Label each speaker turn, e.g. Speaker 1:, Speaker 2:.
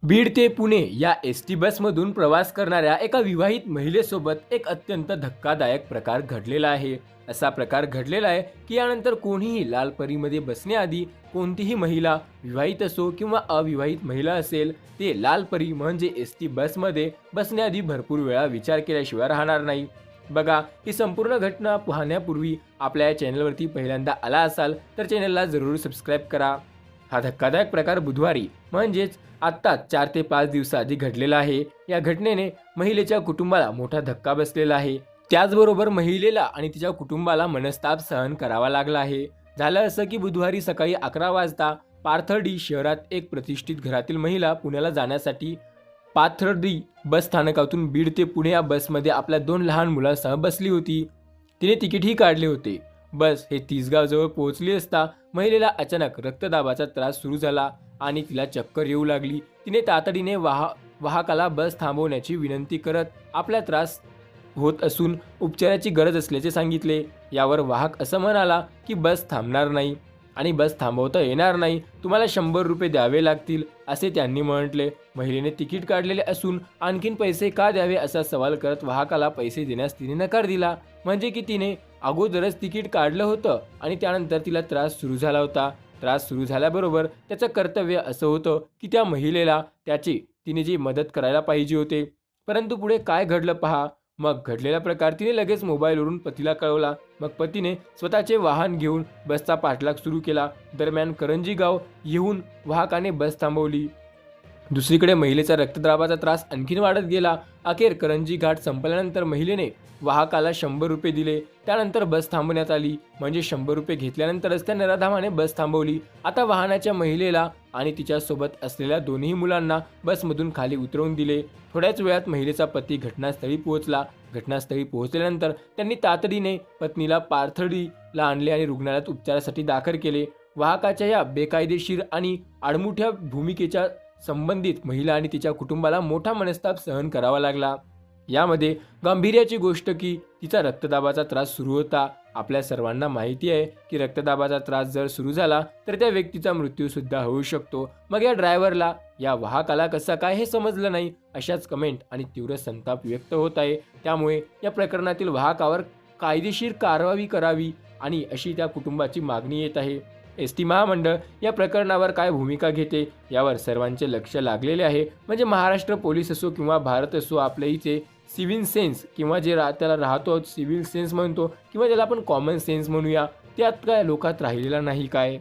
Speaker 1: बीड ते पुणे या एस.टी बसमधून प्रवास करणाऱ्या एका विवाहित महिलेसोबत एक अत्यंत धक्कादायक प्रकार घडलेला आहे. असा प्रकार घडलेला आहे की यानंतर कोणीही लाल परीमध्ये बसण्याआधी कोणतीही महिला, विवाहित असो किंवा अविवाहित महिला असेल, ते लाल परी म्हणजे एस.टी बसमध्ये बसण्याआधी भरपूर वेळा विचार केल्याशिवाय राहणार नाही. बघा, ही संपूर्ण घटना पाहण्यापूर्वी आपल्या या चॅनलवरती पहिल्यांदा आला असाल तर चॅनलला जरूर सबस्क्राईब करा. हा धक्कादायक प्रकार बुधवारी म्हणजेच आत्ताच 4 ते 5 दिवसाआधी घडलेला आहे. या घटनेने महिलेच्या कुटुंबाला मोठा धक्का बसलेला आहे. त्याचबरोबर महिलेला आणि तिच्या कुटुंबाला मनस्ताप सहन करावा लागला आहे. झालं असं की बुधवारी सकाळी 11 वाजता पाथर्डी शहरात एक प्रतिष्ठित घरातील महिला पुण्याला जाण्यासाठी पाथर्डी बस स्थानकातून बीड ते पुणे या बसमध्ये आपल्या 2 लहान मुलांसह बसली होती. तिने तिकीटही काढले होते. बस हे तिसगावजवळ पोहोचली असता महिलेला अचानक रक्तदाबाचा त्रास सुरू झाला आणि तिला चक्कर येऊ लागली. तिने तातडीने वाहकाला बस थांबवण्याची विनंती करत आपला त्रास होत असून उपचाराची गरज असल्याचे सांगितले. यावर वाहक असं म्हणाला की बस थांबणार नाही आणि बस थांबवता येणार नाही, तुम्हाला 100 रुपये द्यावे लागतील असे त्यांनी म्हटले. महिलेने तिकीट काढलेले असून आणखीन पैसे का द्यावे असा सवाल करत वाहकाला पैसे देण्यास तिने नकार दिला. म्हणजे की तिने अगोदरच तिकीट काढलं होतं आणि त्यानंतर तिला त्रास सुरू झाला होता. त्रास सुरू झाल्याबरोबर त्याचं कर्तव्य असं होतं की त्या महिलेला तिने जी मदत करायला पाहिजे होते. परंतु पुढे काय घडलं पहा. मग घडलेला प्रकार तिने लगेच मोबाईलवरून पतीला कळवला. मग पतीने स्वतःचे वाहन घेऊन बसचा पाठलाग सुरू केला. दरम्यान करंजी गाव येऊन वाहकाने बस थांबवली. दुसरीकडे महिलेचा रक्तदाबाचा त्रास आणखीन वाढत गेला. अखेर करंजी घाट संपल्यानंतर महिलेने वाहकाला 100 रुपये दिले. त्यानंतर बस थांबवण्यात आली. म्हणजे 100 रुपये घेतल्यानंतरच त्या नराधामाने बस थांबवली. आता वाहनाच्या महिलेला आणि तिच्यासोबत असलेल्या दोन्ही मुलांना बसमधून खाली उतरवून दिले. थोड्याच वेळात महिलेचा पती घटनास्थळी पोहोचला. घटनास्थळी पोहोचल्यानंतर त्यांनी तातडीने पत्नीला पाथर्डीला आणले आणि रुग्णालयात उपचारासाठी दाखल केले. वाहकाच्या या बेकायदेशीर आणि आडमुठ्या भूमिकेच्या संबंधित महिला आणि तिच्या कुटुंबाला मोठा मनस्ताप सहन करावा लागला. यामध्ये गांभीर्याची गोष्ट की तिचा रक्तदाबाचा त्रास सुरू होता. आपल्या सर्वांना माहिती आहे की रक्तदाबाचा त्रास जर सुरू झाला तर त्या व्यक्तीचा मृत्यू सुद्धा होऊ शकतो. मग या ड्रायव्हरला, या वाहकाला कसं काय हे समजलं नाही, अशाच कमेंट आणि तीव्र संताप व्यक्त होत आहे. त्यामुळे या प्रकरणातील वाहकावर कायदेशीर कारवाई करावी आणि अशी त्या कुटुंबाची मागणी येत आहे. एस.टी महामंडळ या प्रकरणावर काय भूमिका घेते यावर सर्वांचे लक्ष लागलेले आहे. म्हणजे महाराष्ट्र पोलीस असो किंवा भारत असो, आपल्या इथे सिव्हिल सेन्स किंवा जे त्याला राहतो सिव्हिल सेन्स म्हणतो किंवा ज्याला आपण कॉमन सेन्स म्हणूया, त्यात काय लोकात राहिलेला नाही काय.